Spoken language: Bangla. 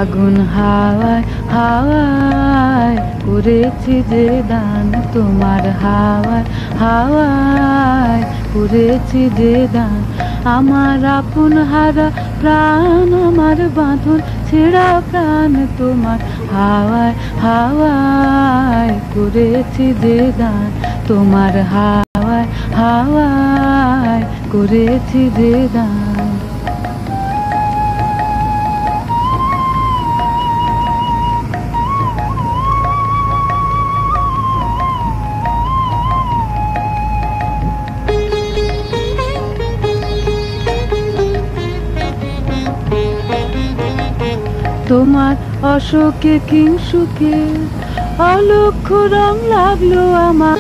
ফাগুন হাওয়ায় হাওয়ায় করেছি যে দান, তোমার হাওয়ায় হাওয়ায় করেছি যে দান। আমার আপন হারা প্রাণ, আমার বাঁধন ছেঁড়া প্রাণ, তোমার হাওয়ায় হাওয়ায় করেছি যে দান, তোমার হাওয়ায় হাওয়ায় করেছি যে দান। তোমার অশোকে কিংসুকে অলক্ষ রং লাগলো আমার।